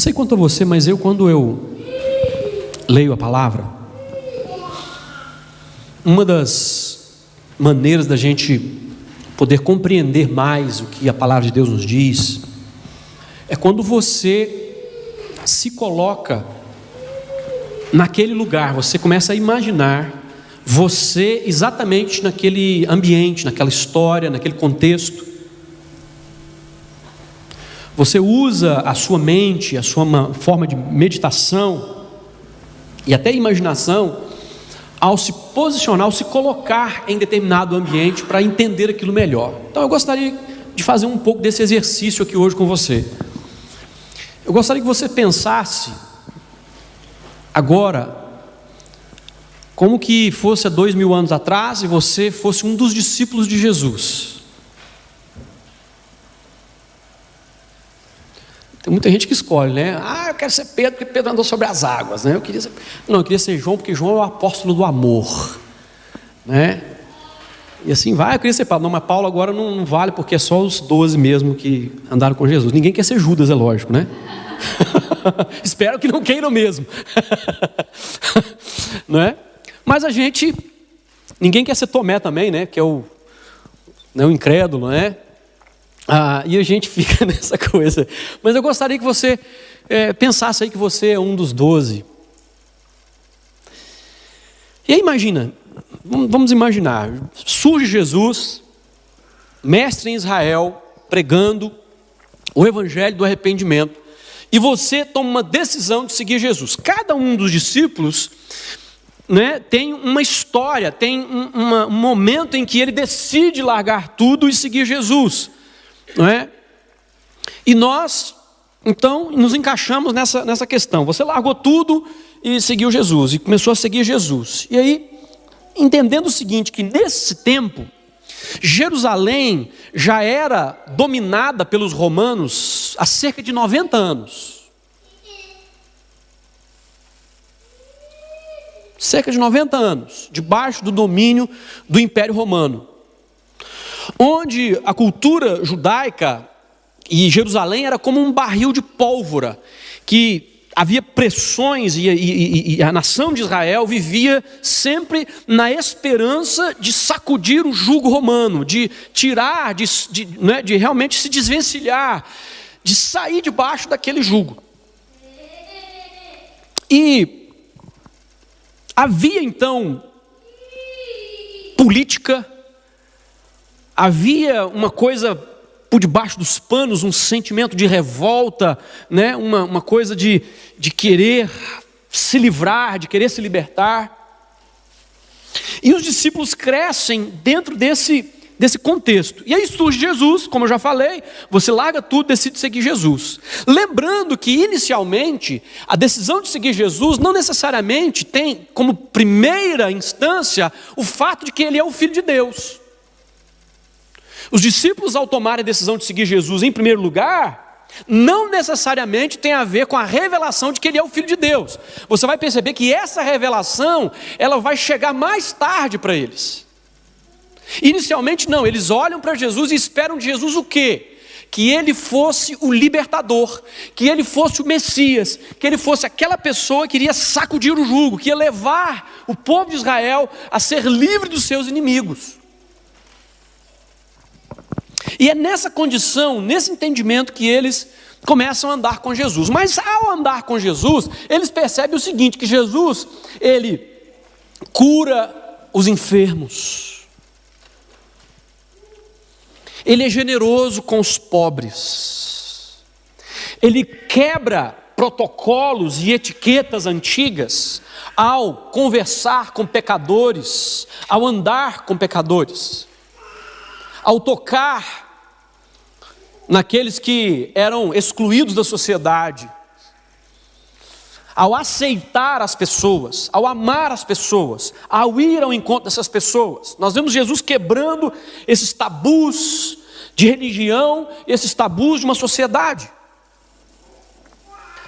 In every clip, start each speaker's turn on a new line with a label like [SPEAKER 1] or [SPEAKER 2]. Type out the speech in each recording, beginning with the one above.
[SPEAKER 1] sei quanto a você, mas quando eu leio a palavra, uma das maneiras da gente poder compreender mais o que a palavra de Deus nos diz é quando você se coloca naquele lugar, você começa a imaginar você exatamente naquele ambiente, naquela história, naquele contexto. Você usa a sua mente, a sua forma de meditação e até imaginação ao se posicionar, ao se colocar em determinado ambiente para entender aquilo melhor. Então eu gostaria de fazer um pouco desse exercício aqui hoje com você. Eu gostaria que você pensasse agora como que fosse há 2000 anos atrás e você fosse um dos discípulos de Jesus. Tem muita gente que escolhe, né? Eu quero ser Pedro porque Pedro andou sobre as águas, né? Eu queria ser João porque João é o apóstolo do amor, né? E assim vai. Eu queria ser Paulo, não, mas Paulo agora não vale porque é só os 12 mesmo que andaram com Jesus. Ninguém quer ser Judas, é lógico, né? Espero que não queiram mesmo. Não é? Mas ninguém quer ser Tomé também, né? Que é o incrédulo, né? E a gente fica nessa coisa. Mas eu gostaria que você pensasse aí que você é um dos 12. E aí imagina, vamos imaginar, surge Jesus, mestre em Israel, pregando o evangelho do arrependimento, e você toma uma decisão de seguir Jesus. Cada um dos discípulos, né, tem uma história, tem um momento em que ele decide largar tudo e seguir Jesus, não é? E nós, então, nos encaixamos nessa questão. Você largou tudo e seguiu Jesus, e começou a seguir Jesus. E aí, entendendo o seguinte, que nesse tempo, Jerusalém já era dominada pelos romanos há cerca de 90 anos. Cerca de 90 anos, debaixo do domínio do Império Romano, onde a cultura judaica e Jerusalém era como um barril de pólvora, que havia pressões e a nação de Israel vivia sempre na esperança de sacudir o jugo romano, de tirar, de realmente se desvencilhar, de sair debaixo daquele jugo. E havia então política, havia uma coisa por debaixo dos panos, um sentimento de revolta, né? uma coisa de querer se livrar, de querer se libertar. E os discípulos crescem dentro desse contexto. E aí surge Jesus, como eu já falei, você larga tudo, decide seguir Jesus. Lembrando que inicialmente a decisão de seguir Jesus não necessariamente tem como primeira instância o fato de que ele é o Filho de Deus. Os discípulos, ao tomarem a decisão de seguir Jesus em primeiro lugar, não necessariamente tem a ver com a revelação de que ele é o Filho de Deus. Você vai perceber que essa revelação, ela vai chegar mais tarde para eles. Inicialmente não, eles olham para Jesus e esperam de Jesus o quê? Que ele fosse o libertador, que ele fosse o Messias, que ele fosse aquela pessoa que iria sacudir o jugo, que ia levar o povo de Israel a ser livre dos seus inimigos. E é nessa condição, nesse entendimento que eles começam a andar com Jesus. Mas ao andar com Jesus, eles percebem o seguinte, que Jesus, ele cura os enfermos. Ele é generoso com os pobres. Ele quebra protocolos e etiquetas antigas ao conversar com pecadores, ao andar com pecadores, ao tocar naqueles que eram excluídos da sociedade, ao aceitar as pessoas, ao amar as pessoas, ao ir ao encontro dessas pessoas. Nós vemos Jesus quebrando esses tabus de religião, esses tabus de uma sociedade.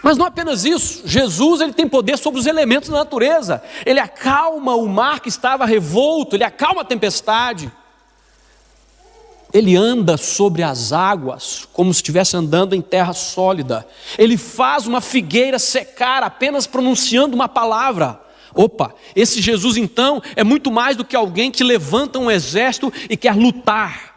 [SPEAKER 1] Mas não apenas isso, Jesus ele tem poder sobre os elementos da natureza. Ele acalma o mar que estava revolto, ele acalma a tempestade. ele anda sobre as águas como se estivesse andando em terra sólida. Ele faz uma figueira secar apenas pronunciando uma palavra. Opa, esse Jesus então é muito mais do que alguém que levanta um exército e quer lutar.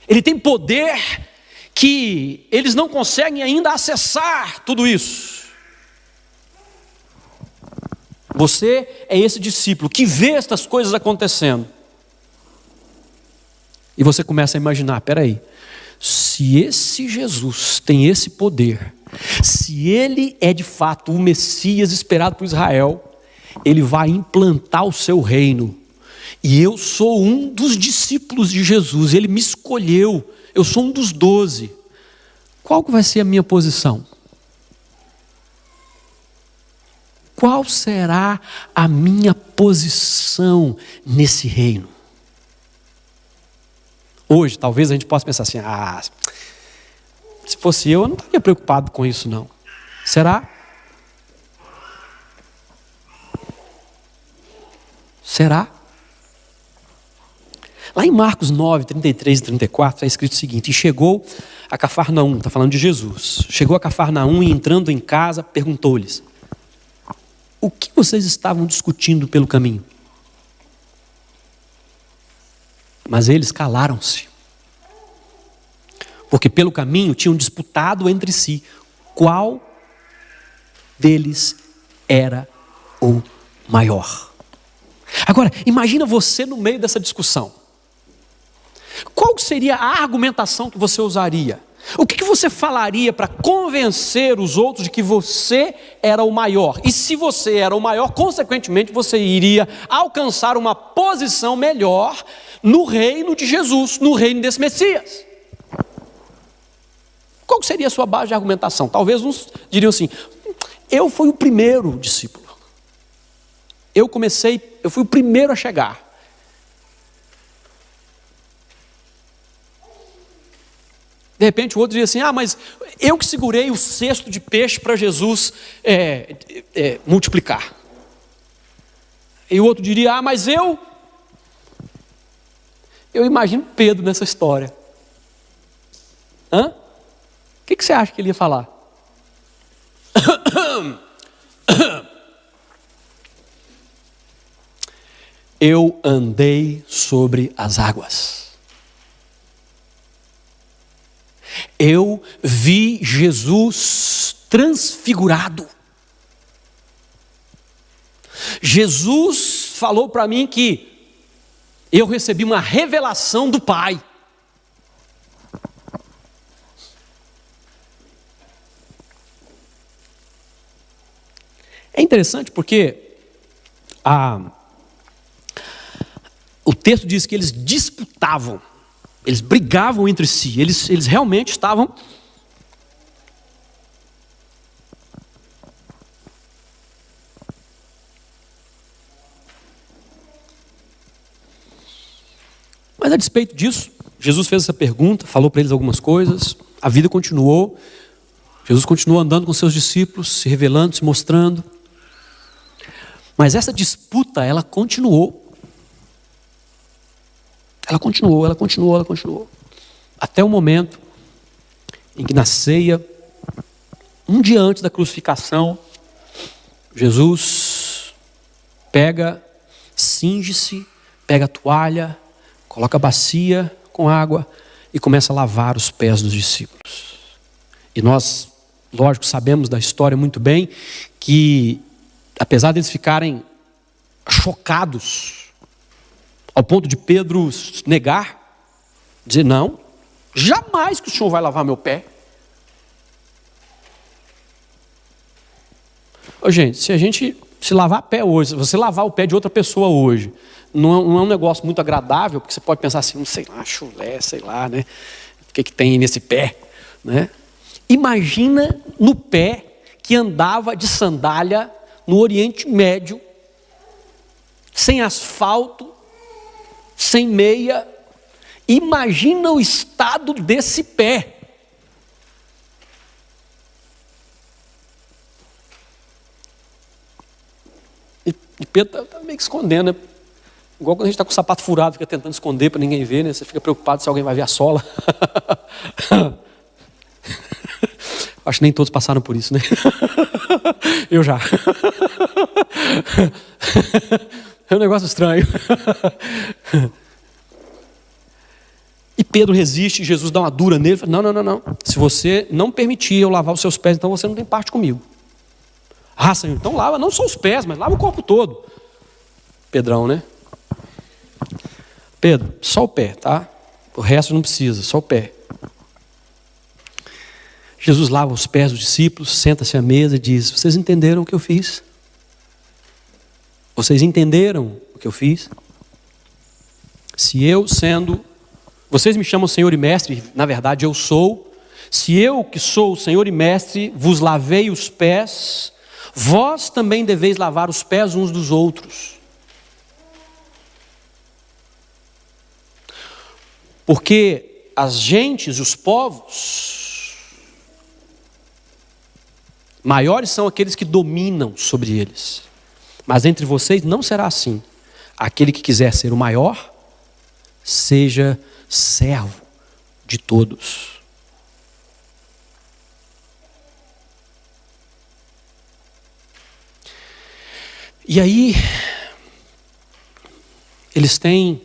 [SPEAKER 1] Ele tem poder que eles não conseguem ainda acessar tudo isso. Você é esse discípulo que vê estas coisas acontecendo. E você começa a imaginar, peraí, se esse Jesus tem esse poder, se ele é de fato o Messias esperado por Israel, ele vai implantar o seu reino. E eu sou um dos discípulos de Jesus, ele me escolheu, eu sou um dos 12. Qual que vai ser a minha posição? Qual será a minha posição nesse reino? Hoje, talvez a gente possa pensar assim, se fosse eu não estaria preocupado com isso não. Será? Será? Lá em Marcos 9, 33 e 34, está escrito o seguinte: e chegou a Cafarnaum, está falando de Jesus. Chegou a Cafarnaum e entrando em casa, perguntou-lhes: o que vocês estavam discutindo pelo caminho? Mas eles calaram-se, porque pelo caminho tinham disputado entre si qual deles era o maior. Agora, imagina você no meio dessa discussão. Qual seria a argumentação que você usaria? O que você falaria para convencer os outros de que você era o maior? E se você era o maior, consequentemente você iria alcançar uma posição melhor no reino de Jesus, no reino desse Messias. Qual seria a sua base de argumentação? Talvez uns diriam assim: eu fui o primeiro discípulo. Eu fui o primeiro a chegar. De repente o outro diria assim: mas eu que segurei o cesto de peixe para Jesus multiplicar. E o outro diria: mas eu imagino Pedro nessa história. O que você acha que ele ia falar? Eu andei sobre as águas. Eu vi Jesus transfigurado. Jesus falou para mim que eu recebi uma revelação do Pai. É interessante porque o texto diz que eles disputavam, eles brigavam entre si, eles realmente estavam mas a despeito disso, Jesus fez essa pergunta, falou para eles algumas coisas, a vida continuou, Jesus continuou andando com seus discípulos, se revelando, se mostrando. Mas essa disputa, ela continuou. Ela continuou. Até o momento em que na ceia, um dia antes da crucificação, Jesus cinge-se, pega a toalha, coloca a bacia com água e começa a lavar os pés dos discípulos. E nós, lógico, sabemos da história muito bem que, apesar deles ficarem chocados, ao ponto de Pedro negar, dizer: não, jamais que o Senhor vai lavar meu pé. Gente, se lavar pé hoje, se você lavar o pé de outra pessoa hoje, não é um negócio muito agradável, porque você pode pensar assim, sei lá, chulé, sei lá, né? O que tem nesse pé, né? Imagina no pé que andava de sandália no Oriente Médio, sem asfalto, sem meia. Imagina o estado desse pé. E Pedro está meio que escondendo, né? Igual quando a gente está com o sapato furado, fica tentando esconder para ninguém ver, né? Você fica preocupado se alguém vai ver a sola. Acho que nem todos passaram por isso, né? Eu já. É um negócio estranho. E Pedro resiste, e Jesus dá uma dura nele. Fala, não. Se você não permitir eu lavar os seus pés, então você não tem parte comigo. Ah, Senhor, então lava não só os pés, mas lava o corpo todo. Pedrão, né? Pedro, só o pé, tá? O resto não precisa, só o pé. Jesus lava os pés dos discípulos, senta-se à mesa e diz, vocês entenderam o que eu fiz? Vocês entenderam o que eu fiz? Se eu sendo... Vocês me chamam Senhor e Mestre, na verdade eu sou. Se eu que sou o Senhor e Mestre vos lavei os pés, vós também deveis lavar os pés uns dos outros. Porque as gentes, os povos, maiores são aqueles que dominam sobre eles. Mas entre vocês não será assim. Aquele que quiser ser o maior, seja servo de todos. E aí, eles têm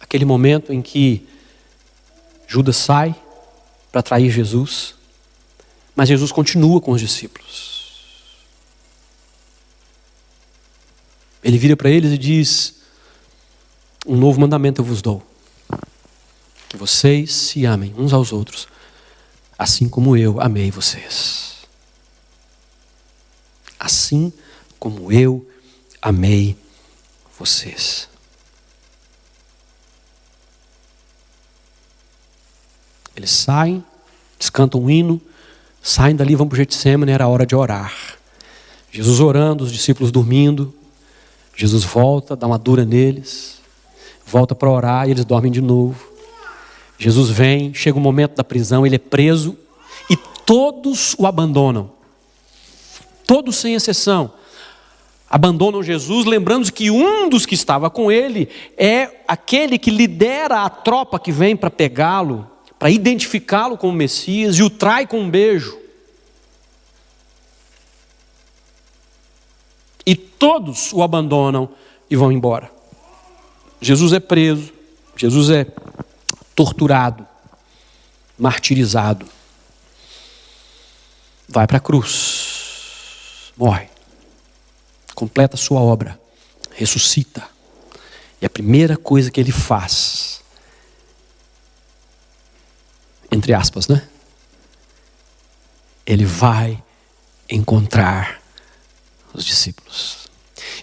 [SPEAKER 1] aquele momento em que Judas sai para trair Jesus, mas Jesus continua com os discípulos. Ele vira para eles e diz, um novo mandamento eu vos dou, que vocês se amem uns aos outros, assim como eu amei vocês. Assim como eu amei vocês. Eles saem, eles cantam um hino, saem dali, vão para o Getsemane, era a hora de orar. Jesus orando, os discípulos dormindo. Jesus volta, dá uma dura neles, volta para orar e eles dormem de novo. Jesus vem, chega o momento da prisão, ele é preso e todos o abandonam. Todos sem exceção. Abandonam Jesus, lembrando que um dos que estava com ele é aquele que lidera a tropa que vem para pegá-lo, para identificá-lo como Messias, e o trai com um beijo. E todos o abandonam e vão embora. Jesus é preso, Jesus é torturado, martirizado. Vai para a cruz, morre, completa a sua obra, ressuscita. E a primeira coisa que ele faz, entre aspas, né? Ele vai encontrar os discípulos.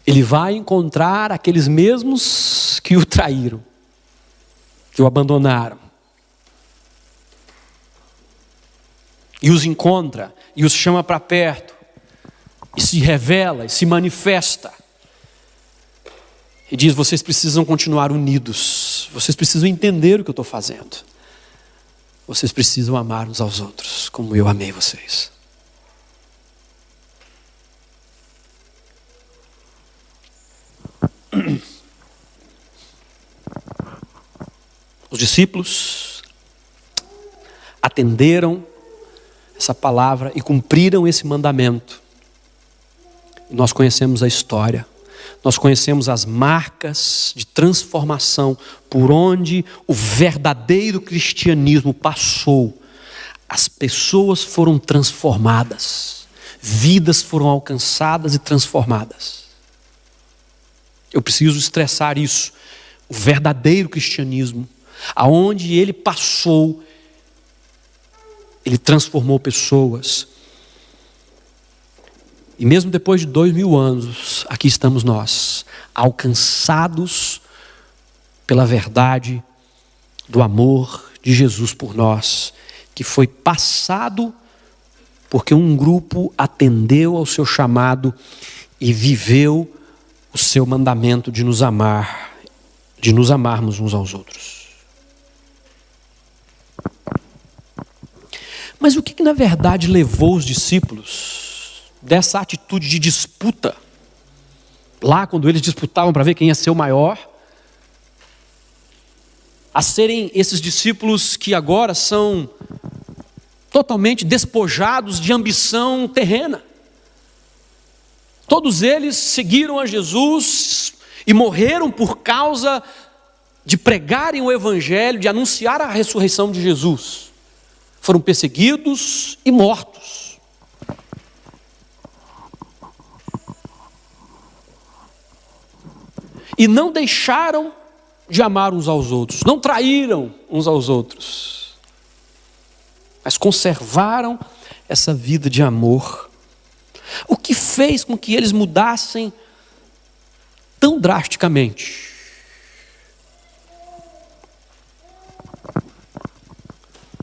[SPEAKER 1] Ele vai encontrar aqueles mesmos que o traíram, que o abandonaram. E os encontra, e os chama para perto, e se revela, e se manifesta. E diz, vocês precisam continuar unidos, vocês precisam entender o que eu estou fazendo. Vocês precisam amar uns aos outros, como eu amei vocês. Os discípulos atenderam essa palavra e cumpriram esse mandamento. Nós conhecemos a história, nós conhecemos as marcas de transformação por onde o verdadeiro cristianismo passou. As pessoas foram transformadas, vidas foram alcançadas e transformadas. Eu preciso estressar isso. O verdadeiro cristianismo, aonde ele passou, ele transformou pessoas. E mesmo depois de 2000 anos, aqui estamos nós, alcançados pela verdade do amor de Jesus por nós, que foi passado porque um grupo atendeu ao seu chamado e viveu o seu mandamento de nos amar, de nos amarmos uns aos outros. Mas o que na verdade levou os discípulos dessa atitude de disputa lá quando eles disputavam para ver quem ia ser o maior, a serem esses discípulos que agora são totalmente despojados de ambição terrena. Todos eles seguiram a Jesus e morreram por causa de pregarem o Evangelho, de anunciar a ressurreição de Jesus. Foram perseguidos e mortos. E não deixaram de amar uns aos outros, não traíram uns aos outros, mas conservaram essa vida de amor. O que fez com que eles mudassem tão drasticamente?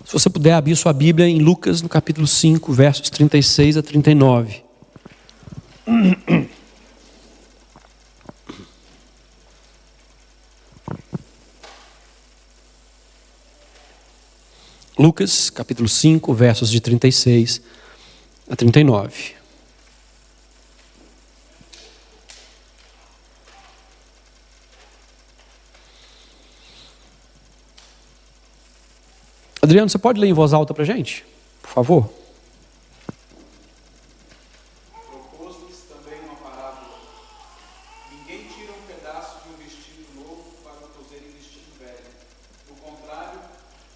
[SPEAKER 1] Se você puder abrir sua Bíblia em Lucas, no capítulo 5, versos 36 a 39. Lucas, capítulo 5, versos de 36 a 39. Adriano, você pode ler em voz alta para a gente? Por favor.
[SPEAKER 2] Propôs-lhes também uma parábola. Ninguém tira um pedaço de um vestido novo para cozer em vestido velho. Do contrário,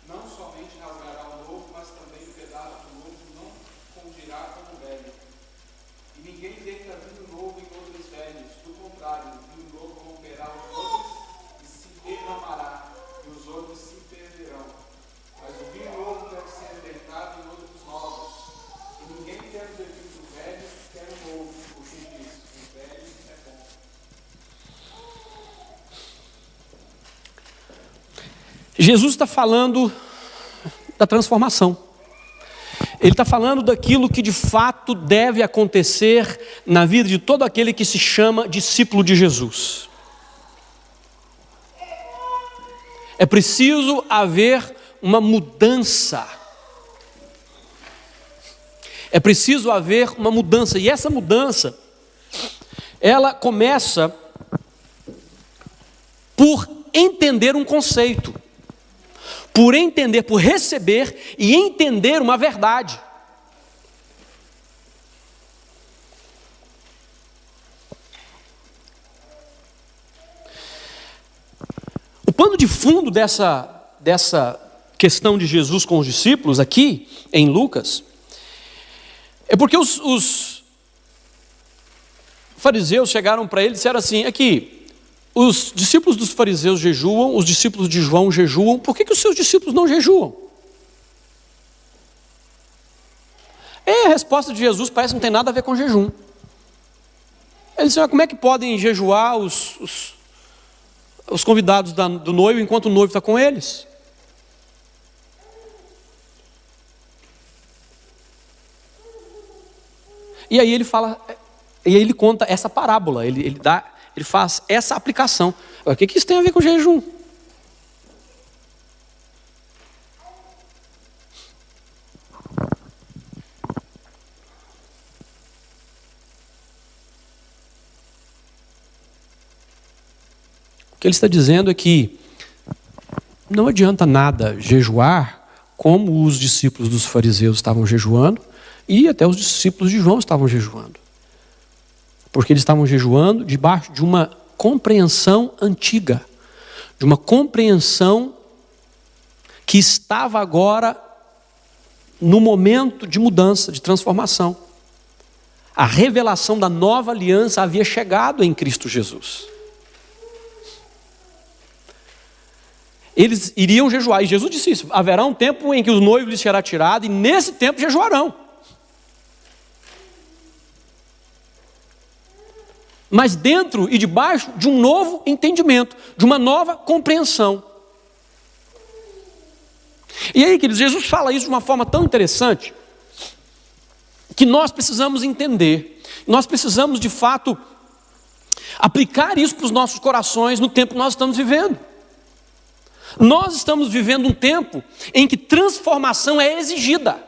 [SPEAKER 2] não somente rasgará o novo, mas também o pedaço do novo não fundirá com o velho. E ninguém deita vinho novo em odres velhos. Do contrário, o vinho novo romperá os odres e se derramará, e os odres se perderão. Mas o vinho novo deve ser deitado em odres novos. E ninguém quer beber do velho, quer o novo, porque diz, o velho é bom.
[SPEAKER 1] Jesus está falando da transformação. Ele está falando daquilo que de fato deve acontecer na vida de todo aquele que se chama discípulo de Jesus. É preciso haver uma mudança. É preciso haver uma mudança. E essa mudança, ela começa por entender um conceito. Por entender, por receber e entender uma verdade. O pano de fundo dessa questão de Jesus com os discípulos aqui em Lucas é porque os fariseus chegaram para ele e disseram assim: aqui, os discípulos dos fariseus jejuam, os discípulos de João jejuam, por que os seus discípulos não jejuam? E a resposta de Jesus parece que não tem nada a ver com jejum. Ele disse: como é que podem jejuar os convidados do noivo enquanto o noivo está com eles? E aí ele fala, e aí ele conta essa parábola, ele faz essa aplicação. O que isso tem a ver com jejum? O que ele está dizendo é que não adianta nada jejuar como os discípulos dos fariseus estavam jejuando e até os discípulos de João estavam jejuando. Porque eles estavam jejuando debaixo de uma compreensão antiga, de uma compreensão que estava agora no momento de mudança, de transformação. A revelação da nova aliança havia chegado em Cristo Jesus. Eles iriam jejuar, e Jesus disse isso: haverá um tempo em que o noivo lhes será tirado, e nesse tempo jejuarão. Mas dentro e debaixo de um novo entendimento, de uma nova compreensão. E aí, queridos, Jesus fala isso de uma forma tão interessante, que nós precisamos entender, nós precisamos de fato aplicar isso para os nossos corações no tempo que nós estamos vivendo. Nós estamos vivendo um tempo em que transformação é exigida.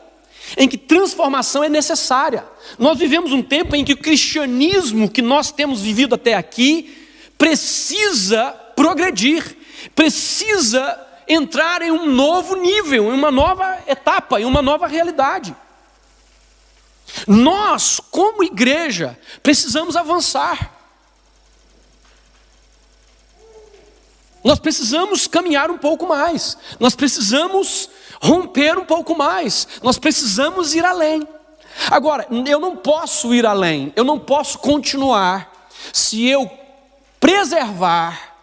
[SPEAKER 1] em que transformação é necessária. Nós vivemos um tempo em que o cristianismo que nós temos vivido até aqui precisa progredir, precisa entrar em um novo nível, em uma nova etapa, em uma nova realidade. Nós, como igreja, precisamos avançar. Nós precisamos caminhar um pouco mais, nós precisamos romper um pouco mais, nós precisamos ir além. Agora, eu não posso ir além, eu não posso continuar se eu preservar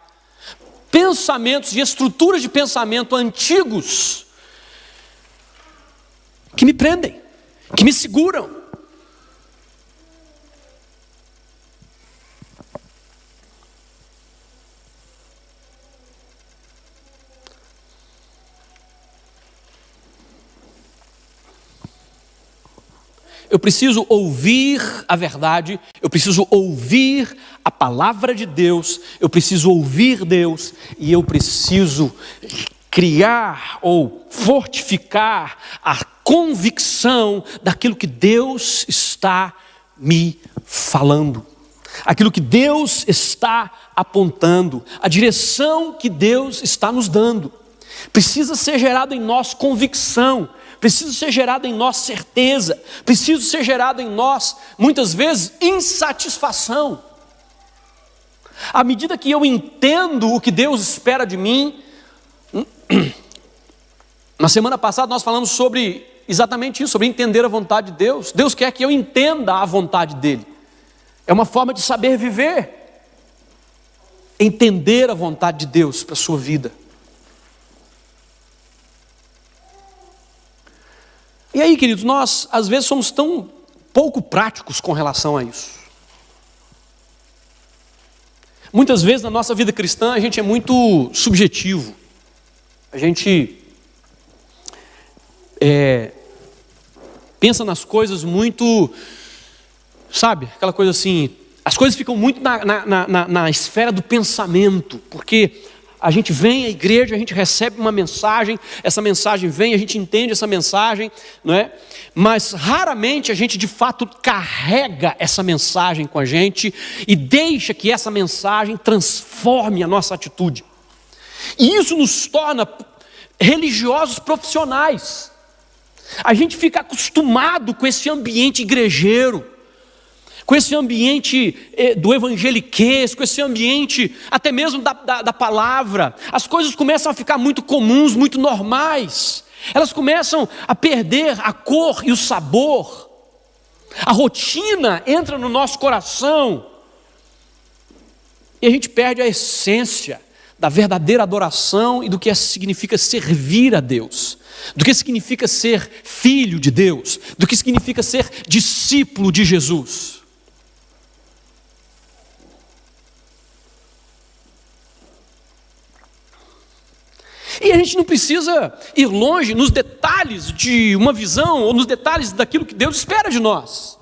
[SPEAKER 1] pensamentos e estruturas de pensamento antigos que me prendem, que me seguram. Eu preciso ouvir a verdade, eu preciso ouvir a palavra de Deus, eu preciso ouvir Deus e eu preciso criar ou fortificar a convicção daquilo que Deus está me falando, aquilo que Deus está apontando, a direção que Deus está nos dando. Precisa ser gerado em nós convicção, precisa ser gerado em nós certeza, precisa ser gerado em nós, muitas vezes, insatisfação. À medida que eu entendo o que Deus espera de mim, na semana passada nós falamos sobre exatamente isso, sobre entender a vontade de Deus. Deus quer que eu entenda a vontade dEle. É uma forma de saber viver, entender a vontade de Deus para a sua vida. E aí, queridos, nós às vezes somos tão pouco práticos com relação a isso. Muitas vezes na nossa vida cristã a gente é muito subjetivo. A gente pensa nas coisas muito, sabe, aquela coisa assim, as coisas ficam muito na esfera do pensamento, porque a gente vem à igreja, a gente recebe uma mensagem, essa mensagem vem, a gente entende essa mensagem, não é? Mas raramente a gente de fato carrega essa mensagem com a gente e deixa que essa mensagem transforme a nossa atitude. E isso nos torna religiosos profissionais. A gente fica acostumado com esse ambiente igrejeiro, com esse ambiente do evangeliquez, com esse ambiente até mesmo da palavra. As coisas começam a ficar muito comuns, muito normais. Elas começam a perder a cor e o sabor. A rotina entra no nosso coração e a gente perde a essência da verdadeira adoração e do que significa servir a Deus, do que significa ser filho de Deus, do que significa ser discípulo de Jesus. E a gente não precisa ir longe nos detalhes de uma visão ou nos detalhes daquilo que Deus espera de nós.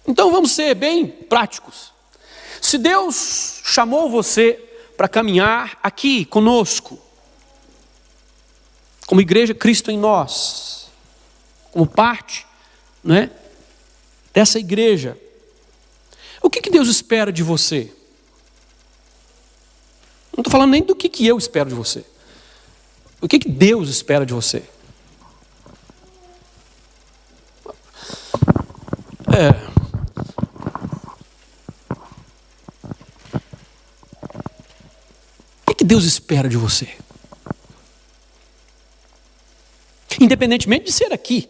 [SPEAKER 1] Então vamos ser bem práticos. Se Deus chamou você para caminhar aqui conosco, como igreja Cristo em nós, como parte, não é, dessa igreja, o que Deus espera de você? Não estou falando nem do que eu espero de você. O que Deus espera de você? O que Deus espera de você? Independentemente de ser aqui,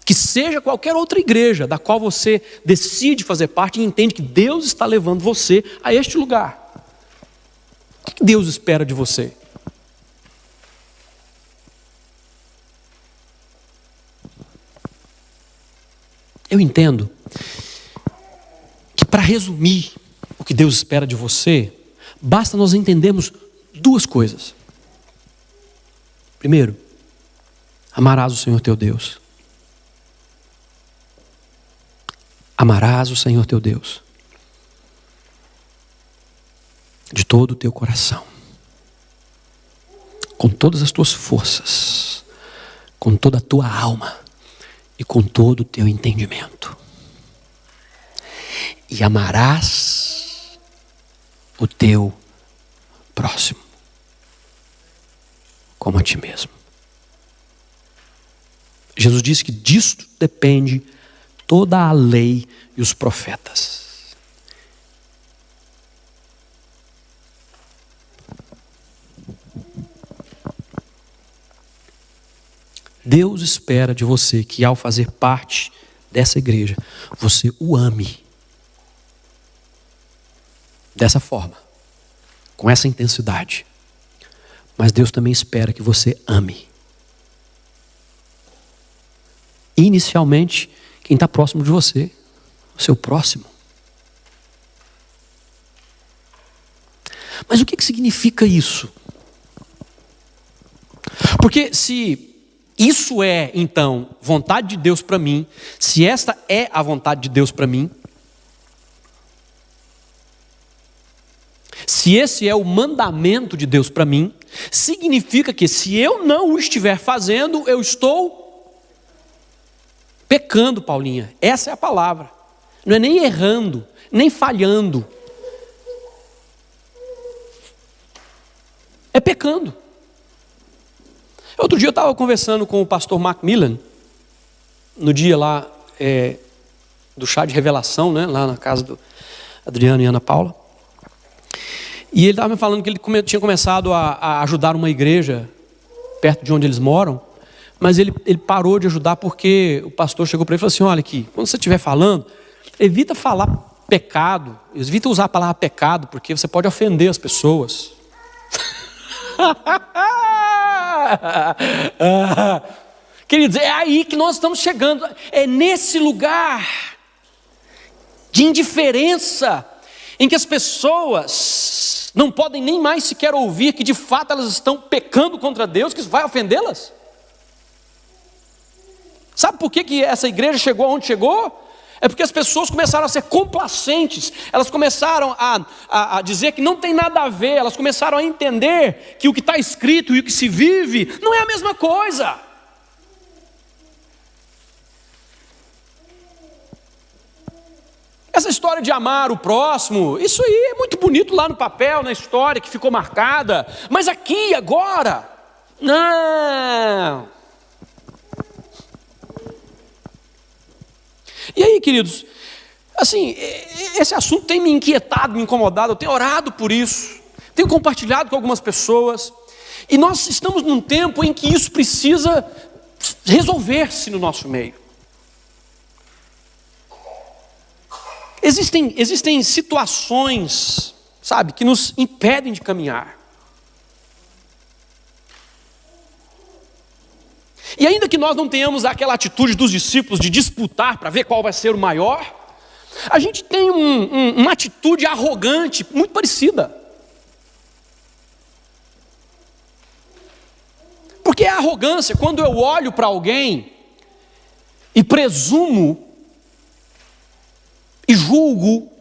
[SPEAKER 1] que seja qualquer outra igreja da qual você decide fazer parte e entende que Deus está levando você a este lugar. O que Deus espera de você? Eu entendo que, para resumir o que Deus espera de você, basta nós entendermos duas coisas. Primeiro, amarás o Senhor teu Deus. Amarás o Senhor teu Deus de todo o teu coração, com todas as tuas forças, com toda a tua alma e com todo o teu entendimento. E amarás o teu próximo como a ti mesmo. Jesus disse que disto depende toda a lei e os profetas. Deus espera de você que, ao fazer parte dessa igreja, você o ame dessa forma, com essa intensidade. Mas Deus também espera que você ame inicialmente quem está próximo de você, o seu próximo. Mas o que significa isso? Porque se isso é, então, vontade de Deus para mim, se esta é a vontade de Deus para mim, se esse é o mandamento de Deus para mim, significa que se eu não o estiver fazendo, eu estou pecando, Paulinha. Essa é a palavra. Não é nem errando, nem falhando. É pecando. Outro dia eu estava conversando com o pastor Macmillan, no dia lá do chá de revelação, né, lá na casa do Adriano e Ana Paula. E ele estava me falando que ele tinha começado a ajudar uma igreja perto de onde eles moram, mas ele parou de ajudar porque o pastor chegou para ele e falou assim: olha aqui, quando você estiver falando, evita falar pecado, evita usar a palavra pecado, porque você pode ofender as pessoas. Queridos, é aí que nós estamos chegando, é nesse lugar de indiferença em que as pessoas não podem nem mais sequer ouvir que de fato elas estão pecando contra Deus, que isso vai ofendê-las. Sabe por que essa igreja chegou aonde chegou? É porque as pessoas começaram a ser complacentes, elas começaram a dizer que não tem nada a ver, elas começaram a entender que o que está escrito e o que se vive não é a mesma coisa. Essa história de amar o próximo, isso aí é muito bonito lá no papel, na história que ficou marcada, mas aqui, agora, não. E aí, queridos, assim, esse assunto tem me inquietado, me incomodado, eu tenho orado por isso, tenho compartilhado com algumas pessoas, e nós estamos num tempo em que isso precisa resolver-se no nosso meio. Existem situações, sabe, que nos impedem de caminhar. E ainda que nós não tenhamos aquela atitude dos discípulos de disputar para ver qual vai ser o maior, a gente tem uma atitude arrogante, muito parecida. Porque a arrogância, quando eu olho para alguém e presumo, e julgo,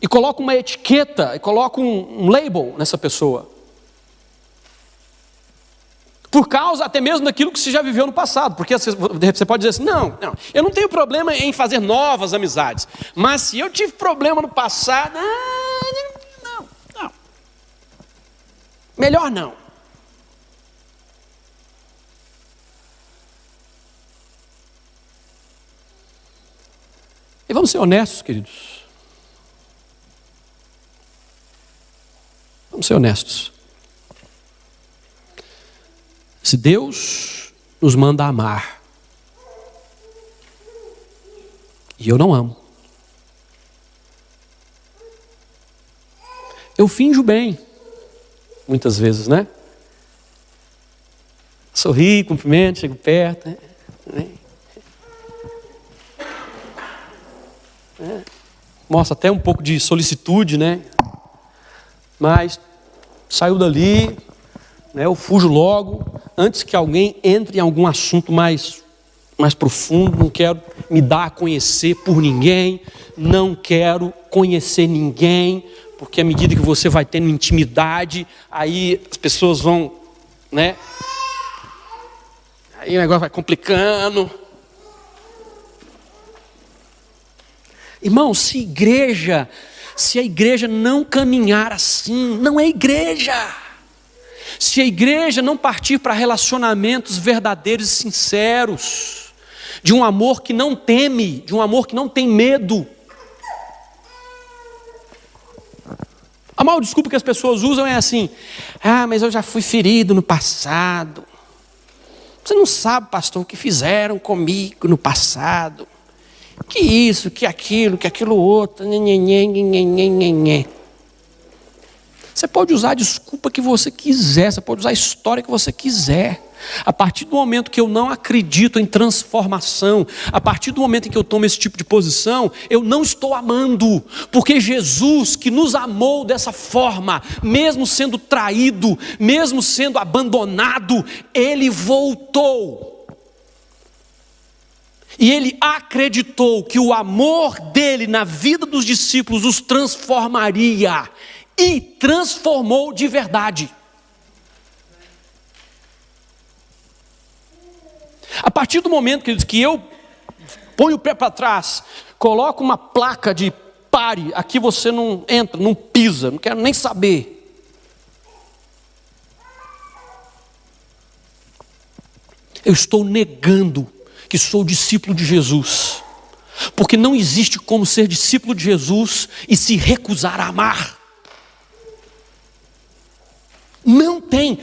[SPEAKER 1] e coloco uma etiqueta, e coloco um label nessa pessoa. Por causa até mesmo daquilo que você já viveu no passado. Porque você pode dizer assim, não, eu não tenho problema em fazer novas amizades. Mas se eu tive problema no passado, não. Melhor não. E vamos ser honestos, queridos. Vamos ser honestos. Se Deus nos manda amar, e eu não amo, eu finjo bem, muitas vezes, né? Sorri, cumprimento, chego perto, né? Mostra até um pouco de solicitude, né? Mas saiu dali, né? Eu fujo logo, antes que alguém entre em algum assunto mais profundo. Não quero me dar a conhecer por ninguém, não quero conhecer ninguém, porque à medida que você vai tendo intimidade, aí as pessoas vão né? Aí o negócio vai complicando. Irmão, se a igreja não caminhar assim, não é igreja. Se a igreja não partir para relacionamentos verdadeiros e sinceros, de um amor que não teme, de um amor que não tem medo. A maior desculpa que as pessoas usam é assim: ah, mas eu já fui ferido no passado. Você não sabe, pastor, o que fizeram comigo no passado. Que isso, que aquilo outro. Você pode usar a desculpa que você quiser, você pode usar a história que você quiser. A partir do momento que eu não acredito em transformação, a partir do momento em que eu tomo esse tipo de posição, eu não estou amando, porque Jesus, que nos amou dessa forma, mesmo sendo traído, mesmo sendo abandonado, Ele voltou. E Ele acreditou que o amor dele na vida dos discípulos os transformaria, e transformou de verdade. A partir do momento, queridos, que eu ponho o pé para trás, coloco uma placa de pare, aqui você não entra, não pisa, não quero nem saber. Eu estou negando que sou discípulo de Jesus, porque não existe como ser discípulo de Jesus e se recusar a amar.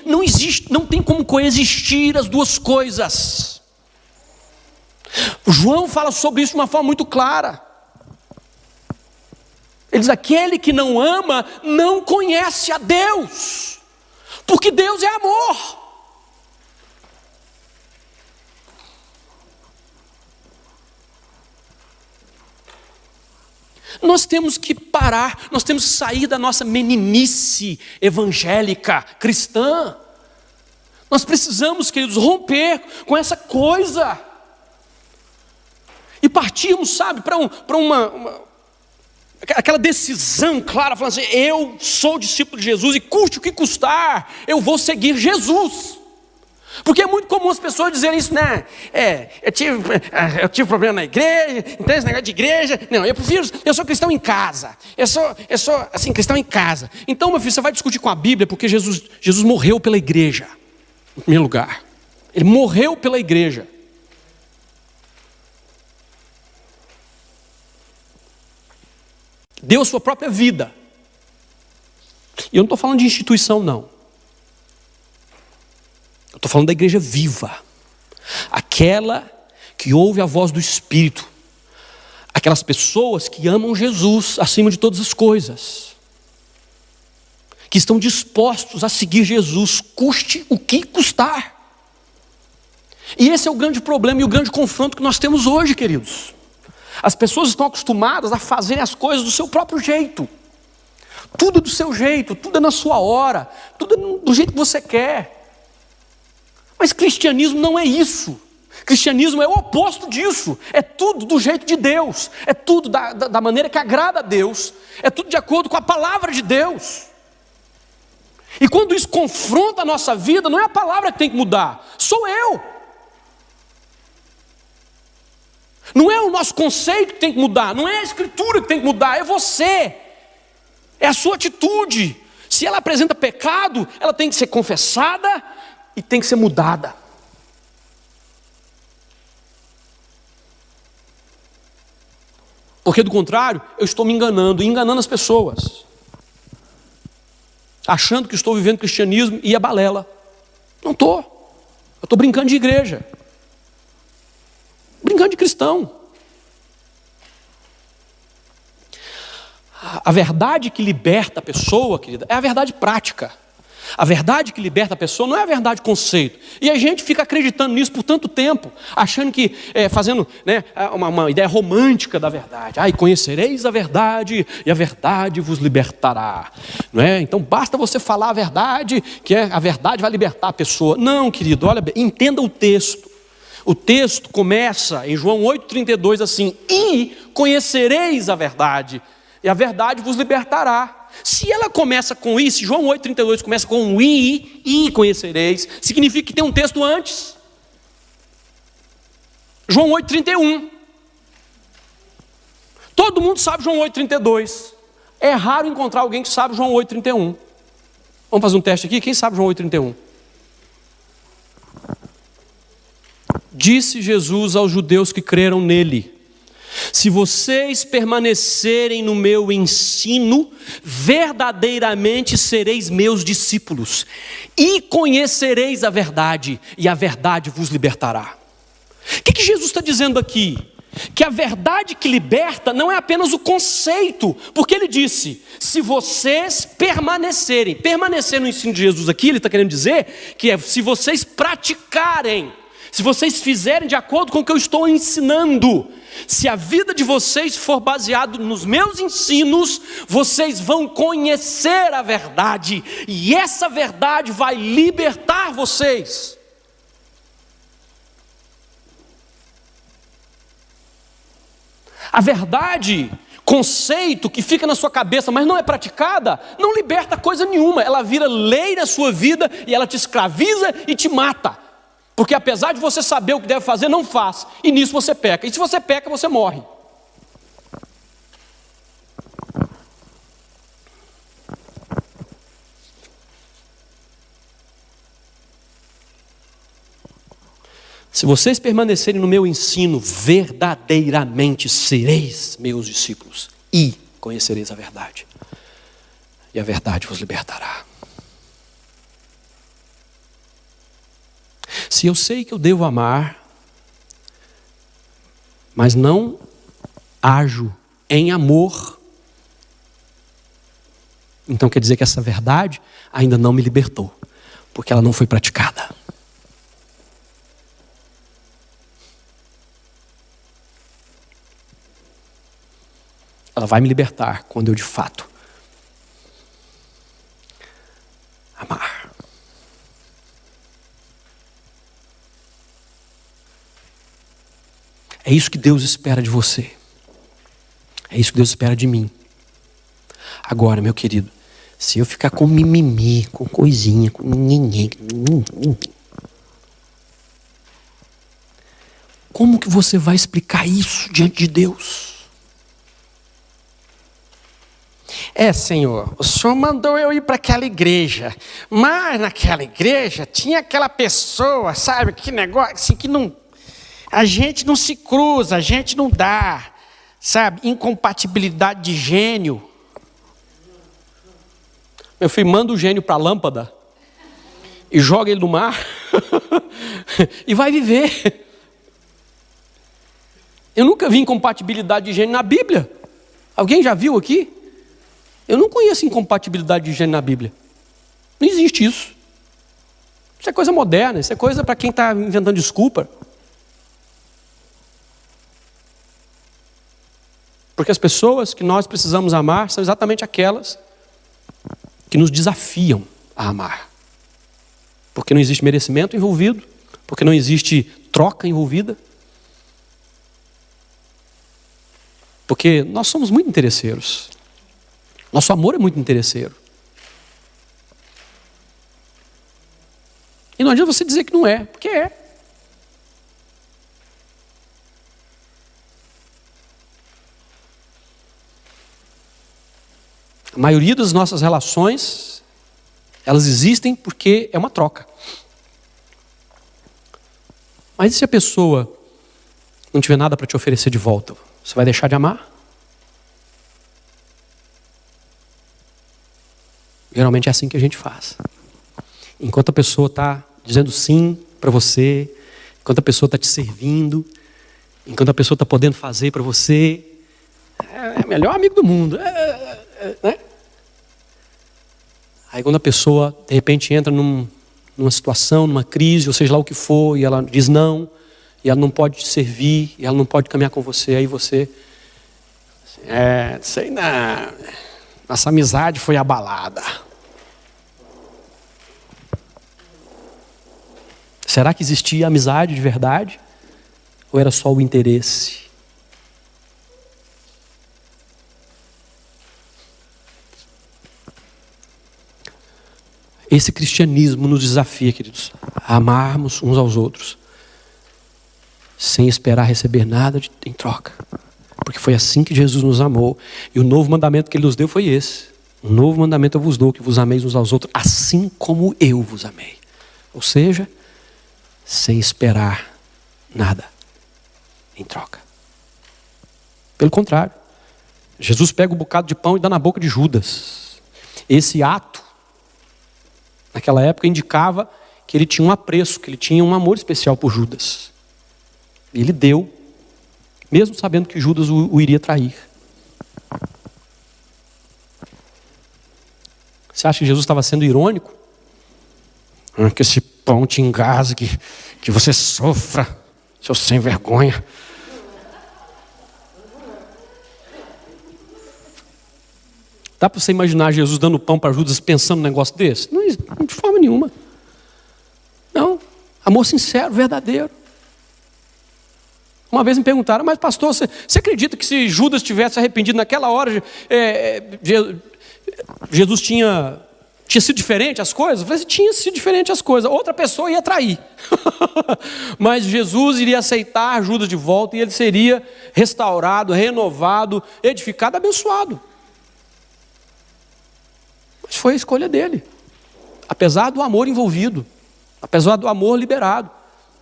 [SPEAKER 1] Não existe, não tem como coexistir as duas coisas. João fala sobre isso de uma forma muito clara. Ele diz: aquele que não ama não conhece a Deus, porque Deus é amor. Nós temos que parar, nós temos que sair da nossa meninice evangélica, cristã. Nós precisamos, queridos, romper com essa coisa. E partirmos, sabe, para aquela decisão clara, falando assim: eu sou discípulo de Jesus e custe o que custar, eu vou seguir Jesus. Porque é muito comum as pessoas dizerem isso, né? Eu tive problema na igreja, então esse negócio de igreja, não, eu sou cristão em casa, eu sou assim, cristão em casa. Então, meu filho, você vai discutir com a Bíblia, porque Jesus morreu pela igreja, em primeiro lugar. Ele morreu pela igreja. Deu a sua própria vida. E eu não estou falando de instituição, não. Eu estou falando da igreja viva, aquela que ouve a voz do Espírito, aquelas pessoas que amam Jesus acima de todas as coisas, que estão dispostos a seguir Jesus, custe o que custar. E esse é o grande problema e o grande confronto que nós temos hoje, queridos. As pessoas estão acostumadas a fazerem as coisas do seu próprio jeito, tudo do seu jeito, tudo é na sua hora, tudo é do jeito que você quer. Mas cristianismo não é isso. Cristianismo é o oposto disso. É tudo do jeito de Deus. É tudo da maneira que agrada a Deus. É tudo de acordo com a palavra de Deus. E quando isso confronta a nossa vida, não é a palavra que tem que mudar, sou eu. Não é o nosso conceito que tem que mudar, não é a escritura que tem que mudar, é você. É a sua atitude. Se ela apresenta pecado, ela tem que ser confessada e tem que ser mudada. Porque do contrário, eu estou me enganando, enganando as pessoas, achando que estou vivendo cristianismo e é balela. Não estou. Eu estou brincando de igreja, brincando de cristão. A verdade que liberta a pessoa, querida, é a verdade prática. A verdade que liberta a pessoa não é a verdade conceito. E a gente fica acreditando nisso por tanto tempo, achando que, fazendo, né, uma ideia romântica da verdade. E conhecereis a verdade e a verdade vos libertará. Não é? Então basta você falar a verdade, que a verdade vai libertar a pessoa. Não, querido, olha bem, entenda o texto. O texto começa em João 8,32 assim: e conhecereis a verdade, e a verdade vos libertará. Se ela começa com I, se João 8,32 começa com um I conhecereis, significa que tem um texto antes. João 8,31. Todo mundo sabe João 8,32. É raro encontrar alguém que sabe João 8,31. Vamos fazer um teste aqui? Quem sabe João 8,31? Disse Jesus aos judeus que creram nele: se vocês permanecerem no meu ensino, verdadeiramente sereis meus discípulos, e conhecereis a verdade, e a verdade vos libertará. O que Jesus está dizendo aqui? Que a verdade que liberta não é apenas o conceito, porque ele disse: se vocês permanecerem, permanecer no ensino de Jesus aqui, ele está querendo dizer que é se vocês praticarem, se vocês fizerem de acordo com o que eu estou ensinando, se a vida de vocês for baseada nos meus ensinos, vocês vão conhecer a verdade, e essa verdade vai libertar vocês. A verdade, conceito que fica na sua cabeça, mas não é praticada, não liberta coisa nenhuma. Ela vira lei na sua vida e ela te escraviza e te mata. Porque apesar de você saber o que deve fazer, não faz. E nisso você peca. E se você peca, você morre. Se vocês permanecerem no meu ensino, verdadeiramente sereis meus discípulos e conhecereis a verdade. E a verdade vos libertará. Se eu sei que eu devo amar, mas não ajo em amor, então quer dizer que essa verdade ainda não me libertou, porque ela não foi praticada. Ela vai me libertar quando eu de fato amar. É isso que Deus espera de você. É isso que Deus espera de mim. Agora, meu querido, se eu ficar com mimimi, com coisinha, com ninguém, como que você vai explicar isso diante de Deus? Senhor, o Senhor mandou eu ir para aquela igreja, mas naquela igreja tinha aquela pessoa, sabe, que negócio assim, que não, a gente não se cruza, a gente não dá, sabe, incompatibilidade de gênio. Meu filho, manda o gênio para a lâmpada e joga ele no mar e vai viver. Eu nunca vi incompatibilidade de gênio na Bíblia. Alguém já viu aqui? Eu não conheço incompatibilidade de gênero na Bíblia. Não existe isso. Isso é coisa moderna, isso é coisa para quem está inventando desculpa. Porque as pessoas que nós precisamos amar são exatamente aquelas que nos desafiam a amar. Porque não existe merecimento envolvido, porque não existe troca envolvida. Porque nós somos muito interesseiros. Nosso amor é muito interesseiro. E não adianta você dizer que não é, porque é. A maioria das nossas relações, elas existem porque é uma troca. Mas e se a pessoa não tiver nada para te oferecer de volta? Você vai deixar de amar? Geralmente é assim que a gente faz. Enquanto a pessoa está dizendo sim para você, enquanto a pessoa está te servindo, enquanto a pessoa está podendo fazer para você, é o melhor amigo do mundo. Né? Aí quando a pessoa, de repente, entra numa situação, numa crise, ou seja lá o que for, e ela diz não, e ela não pode te servir, e ela não pode caminhar com você, aí você... sei não... Nossa amizade foi abalada. Será que existia amizade de verdade? Ou era só o interesse? Esse cristianismo nos desafia, queridos, a amarmos uns aos outros, sem esperar receber nada em troca. Porque foi assim que Jesus nos amou. E o novo mandamento que Ele nos deu foi esse. Um novo mandamento eu vos dou, que vos ameis uns aos outros, assim como eu vos amei. Ou seja, sem esperar nada em troca. Pelo contrário, Jesus pega um bocado de pão e dá na boca de Judas. Esse ato, naquela época, indicava que ele tinha um apreço, que ele tinha um amor especial por Judas. E ele deu, mesmo sabendo que Judas o iria trair. Você acha que Jesus estava sendo irônico? Que esse pão te engasgue, que você sofra, seu sem vergonha. Dá para você imaginar Jesus dando pão para Judas pensando num negócio desse? Não, de forma nenhuma. Não, amor sincero, verdadeiro. Uma vez me perguntaram, mas pastor, você acredita que se Judas tivesse arrependido naquela hora, Jesus tinha sido diferente as coisas? Eu falei, tinha sido diferente as coisas, outra pessoa ia trair. Mas Jesus iria aceitar Judas de volta e ele seria restaurado, renovado, edificado, abençoado. Mas foi a escolha dele, apesar do amor envolvido, apesar do amor liberado.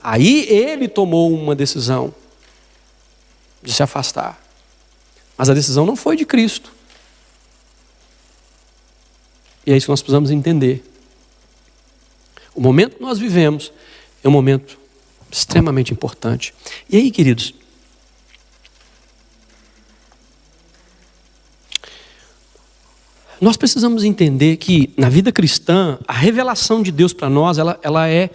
[SPEAKER 1] Aí ele tomou uma decisão de se afastar. Mas a decisão não foi de Cristo. E é isso que nós precisamos entender. O momento que nós vivemos é um momento extremamente importante. E aí, queridos, nós precisamos entender que na vida cristã, a revelação de Deus para nós, ela é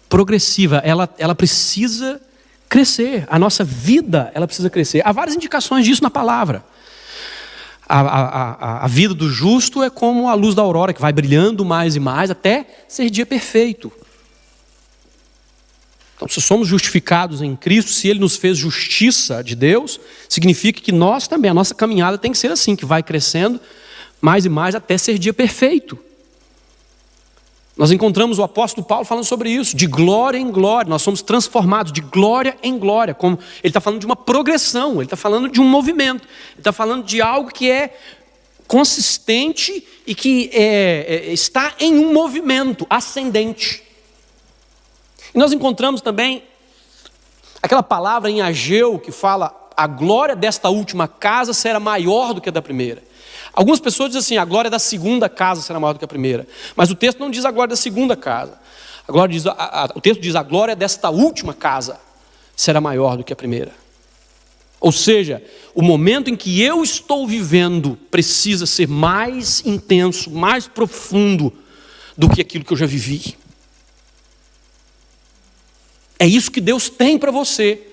[SPEAKER 1] progressiva, ela precisa crescer. A nossa vida, ela precisa crescer. Há várias indicações disso na palavra. A vida do justo é como a luz da aurora, que vai brilhando mais e mais até ser dia perfeito. Então, se somos justificados em Cristo, se Ele nos fez justiça de Deus, significa que nós também, a nossa caminhada tem que ser assim, que vai crescendo mais e mais até ser dia perfeito. Nós encontramos o apóstolo Paulo falando sobre isso, de glória em glória, nós somos transformados de glória em glória, como ele está falando de uma progressão, ele está falando de um movimento, ele está falando de algo que é consistente e que está em um movimento ascendente. E nós encontramos também aquela palavra em Ageu que fala, a glória desta última casa será maior do que a da primeira. Algumas pessoas dizem assim, a glória da segunda casa será maior do que a primeira. Mas o texto não diz a glória da segunda casa. O texto diz a glória desta última casa será maior do que a primeira. Ou seja, o momento em que eu estou vivendo precisa ser mais intenso, mais profundo do que aquilo que eu já vivi. É isso que Deus tem para você.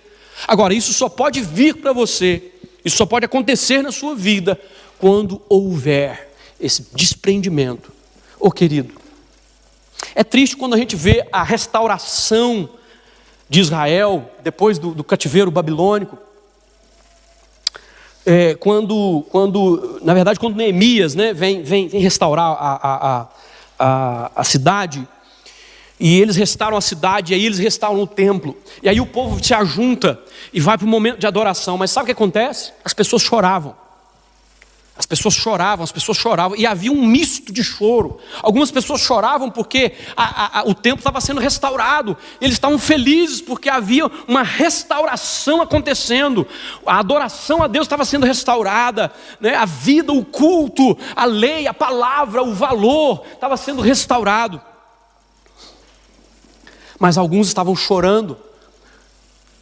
[SPEAKER 1] Agora, isso só pode vir para você, isso só pode acontecer na sua vida quando houver esse desprendimento. Querido, é triste quando a gente vê a restauração de Israel depois do cativeiro babilônico. Quando Neemias, vem restaurar a cidade, e eles restauram a cidade, e aí eles restauram o templo, e aí o povo se ajunta e vai para o momento de adoração. Mas sabe o que acontece? As pessoas choravam. As pessoas choravam, e havia um misto de choro. Algumas pessoas choravam porque o templo estava sendo restaurado. Eles estavam felizes porque havia uma restauração acontecendo. A adoração a Deus estava sendo restaurada, né? A vida, o culto, a lei, a palavra, o valor estava sendo restaurado. Mas alguns estavam chorando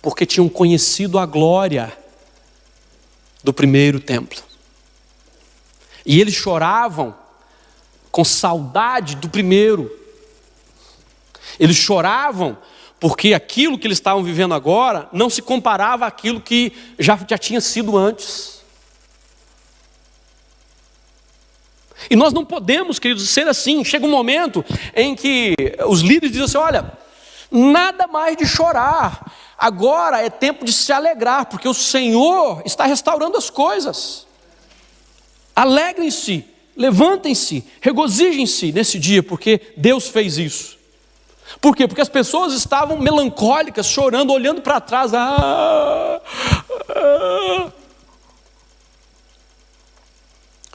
[SPEAKER 1] porque tinham conhecido a glória do primeiro templo. E eles choravam com saudade do primeiro. Eles choravam porque aquilo que eles estavam vivendo agora não se comparava àquilo que já tinha sido antes. E nós não podemos, queridos, ser assim. Chega um momento em que os líderes dizem assim, olha, nada mais de chorar. Agora é tempo de se alegrar, porque o Senhor está restaurando as coisas. Alegrem-se Levantem-se, regozijem-se nesse dia, porque Deus fez isso. Por quê? Porque as pessoas estavam melancólicas, chorando, olhando para trás.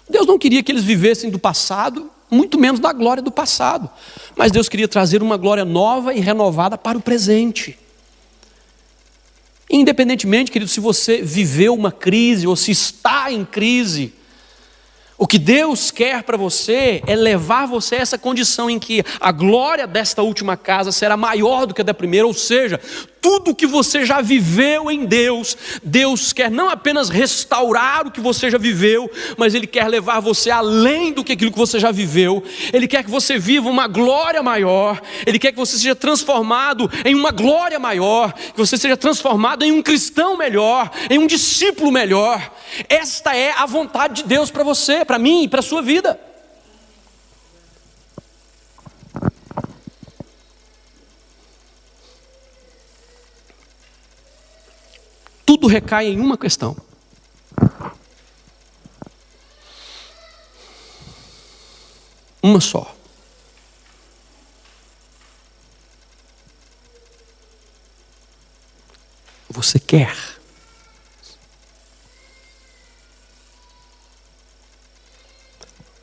[SPEAKER 1] Deus não queria que eles vivessem do passado, muito menos da glória do passado. Mas Deus queria trazer uma glória nova e renovada para o presente. Independentemente, querido, se você viveu uma crise ou se está em crise, o que Deus quer para você é levar você a essa condição em que a glória desta última casa será maior do que a da primeira, ou seja, tudo que você já viveu em Deus, Deus quer não apenas restaurar o que você já viveu, mas Ele quer levar você além do que aquilo que você já viveu. Ele quer que você viva uma glória maior, Ele quer que você seja transformado em uma glória maior, que você seja transformado em um cristão melhor, em um discípulo melhor. Esta é a vontade de Deus para você, para mim e para a sua vida. Tudo recai em uma questão. Uma só. Você quer?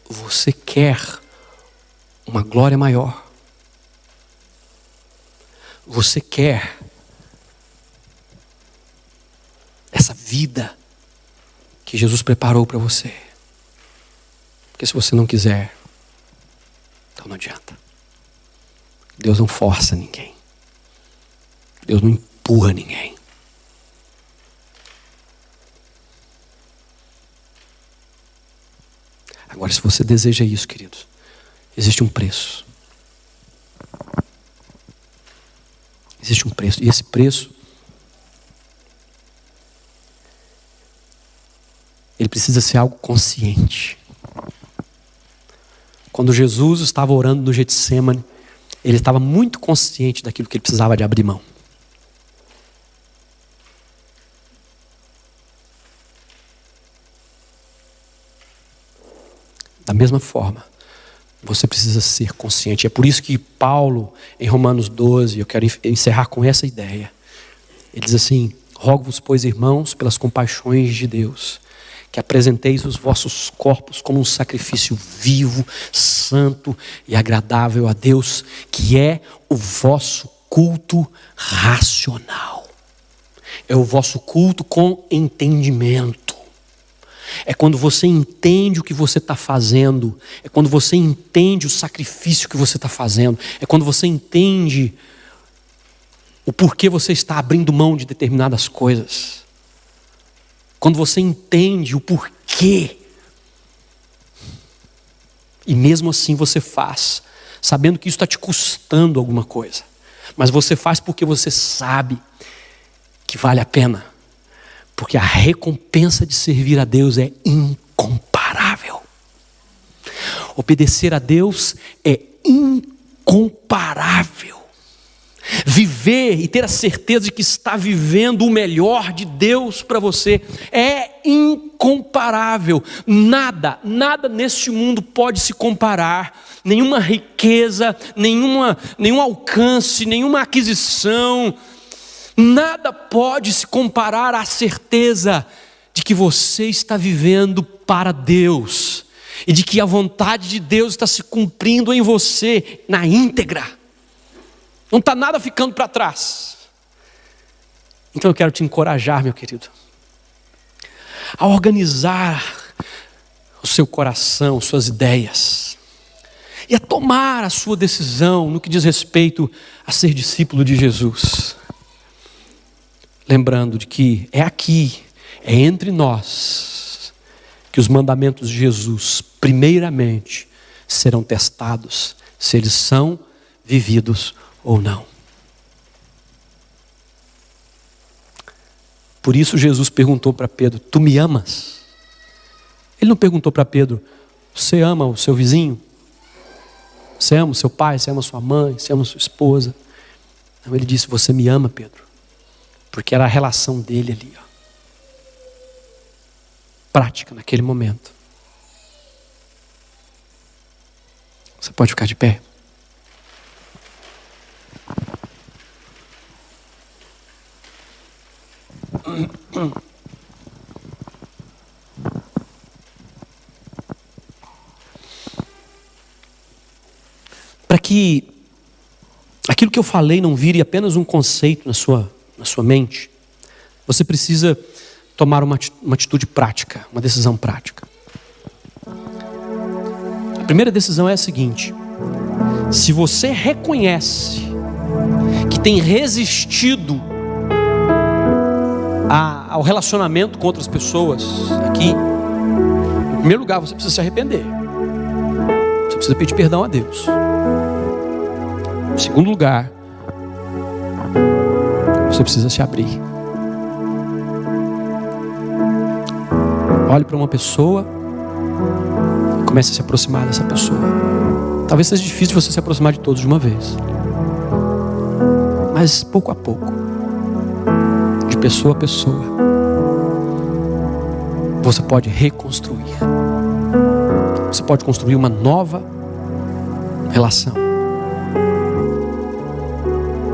[SPEAKER 1] Você quer uma glória maior? Você quer essa vida que Jesus preparou para você? Porque se você não quiser, então não adianta. Deus não força ninguém. Deus não empurra ninguém. Agora, se você deseja isso, queridos, existe um preço. Existe um preço. E esse preço, ele precisa ser algo consciente. Quando Jesus estava orando no Getsemane, ele estava muito consciente daquilo que ele precisava de abrir mão. Da mesma forma, você precisa ser consciente. É por isso que Paulo, em Romanos 12, eu quero encerrar com essa ideia. Ele diz assim: rogo-vos, pois, irmãos, pelas compaixões de Deus, que apresenteis os vossos corpos como um sacrifício vivo, santo e agradável a Deus, que é o vosso culto racional. É o vosso culto com entendimento. É quando você entende o que você está fazendo. É quando você entende o sacrifício que você está fazendo. É quando você entende o porquê você está abrindo mão de determinadas coisas. Quando você entende o porquê. E mesmo assim você faz, sabendo que isso está te custando alguma coisa. Mas você faz porque você sabe que vale a pena. Porque a recompensa de servir a Deus é incomparável. Obedecer a Deus é incomparável. Viver e ter a certeza de que está vivendo o melhor de Deus para você é incomparável. Nada neste mundo pode se comparar. Nenhuma riqueza, nenhum alcance, nenhuma aquisição. Nada pode se comparar à certeza de que você está vivendo para Deus e de que a vontade de Deus está se cumprindo em você na íntegra. Não está nada ficando para trás. Então eu quero te encorajar, meu querido, a organizar o seu coração, suas ideias e a tomar a sua decisão no que diz respeito a ser discípulo de Jesus. Lembrando de que é aqui, é entre nós, que os mandamentos de Jesus, primeiramente, serão testados, se eles são vividos ou não. Por isso Jesus perguntou para Pedro: tu me amas? Ele não perguntou para Pedro: você ama o seu vizinho? Você ama o seu pai? Você ama a sua mãe? Você ama a sua esposa? Não, ele disse: você me ama, Pedro? Porque era a relação dele ali, ó, prática naquele momento. Você pode ficar de pé. Para que aquilo que eu falei não vire apenas um conceito na sua mente, você precisa tomar uma atitude prática, uma decisão prática. A primeira decisão é a seguinte: se você reconhece que tem resistido ao relacionamento com outras pessoas aqui, em primeiro lugar você precisa se arrepender. Você precisa pedir perdão a Deus. Em segundo lugar, você precisa se abrir. Olhe para uma pessoa e comece a se aproximar dessa pessoa. Talvez seja difícil você se aproximar de todos de uma vez, mas pouco a pouco, de pessoa a pessoa, você pode reconstruir. Você pode construir uma nova relação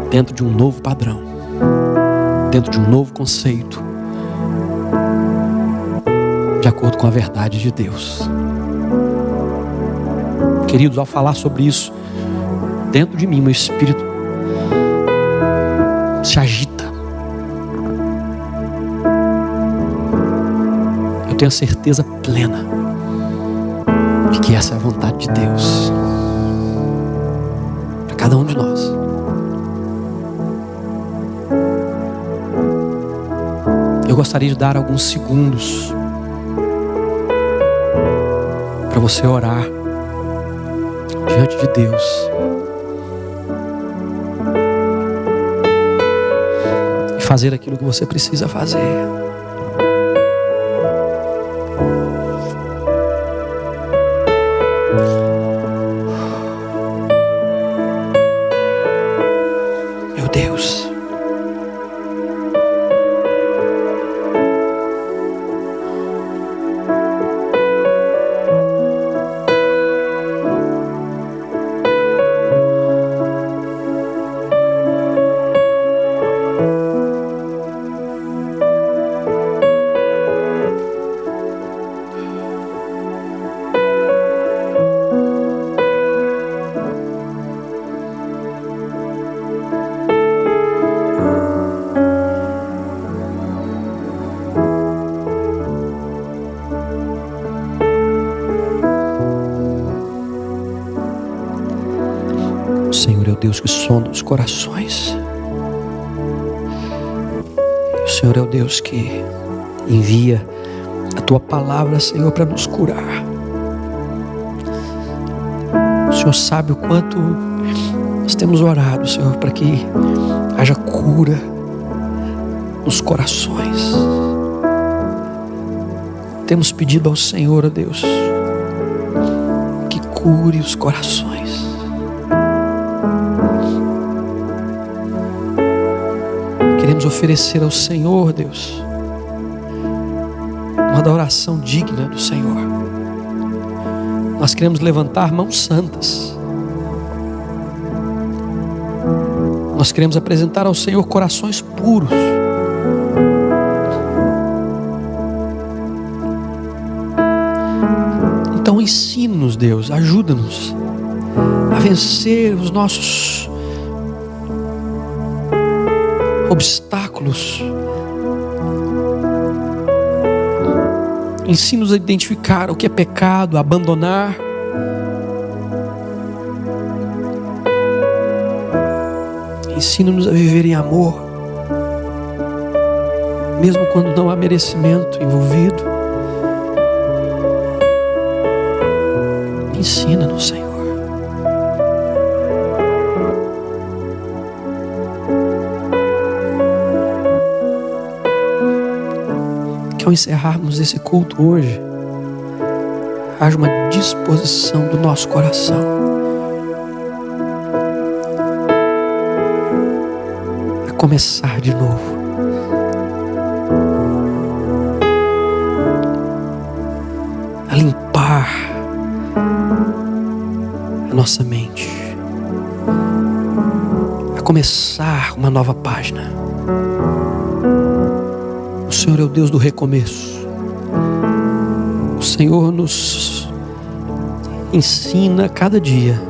[SPEAKER 1] dentro de um novo padrão, dentro de um novo conceito, de acordo com a verdade de Deus. Queridos, ao falar sobre isso, dentro de mim, meu espírito se agita. Eu tenho a certeza plena de que essa é a vontade de Deus para cada um de nós. Eu gostaria de dar alguns segundos para você orar diante de Deus. E fazer aquilo que você precisa fazer. Meu Deus. O Senhor é o Deus que sonda os corações. O Senhor é o Deus que envia a Tua palavra, Senhor, para nos curar. O Senhor sabe o quanto nós temos orado, Senhor, para que haja cura nos corações. Temos pedido ao Senhor, ó Deus, que cure os corações. Queremos oferecer ao Senhor, Deus, uma adoração digna do Senhor. Nós queremos levantar mãos santas. Nós queremos apresentar ao Senhor corações puros. Então ensina-nos, Deus, ajuda-nos a vencer os nossos obstáculos. Ensina-nos a identificar o que é pecado, a abandonar. Ensina-nos a viver em amor, mesmo quando não há merecimento envolvido. Ensina-nos, Senhor. Ao encerrarmos esse culto hoje, haja uma disposição do nosso coração a começar de novo, a limpar a nossa mente a começar uma nova página. O Senhor é o Deus do recomeço. O Senhor nos ensina a cada dia.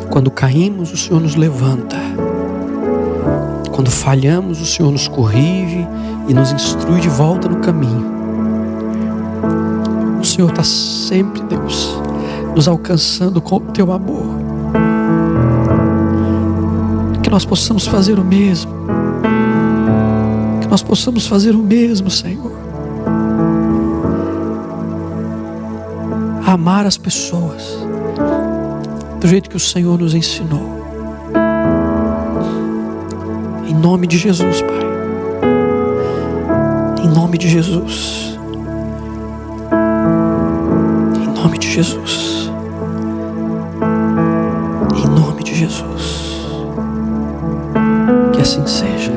[SPEAKER 1] Quando caímos, o Senhor nos levanta. Quando falhamos, o Senhor nos corrige e nos instrui de volta no caminho. O Senhor está sempre, Deus, nos alcançando com o teu amor. Que nós possamos fazer o mesmo. Que nós possamos fazer o mesmo, Senhor. Amar as pessoas do jeito que o Senhor nos ensinou. Em nome de Jesus, Pai. Em nome de Jesus. Em nome de Jesus. Em nome de Jesus. Que assim seja.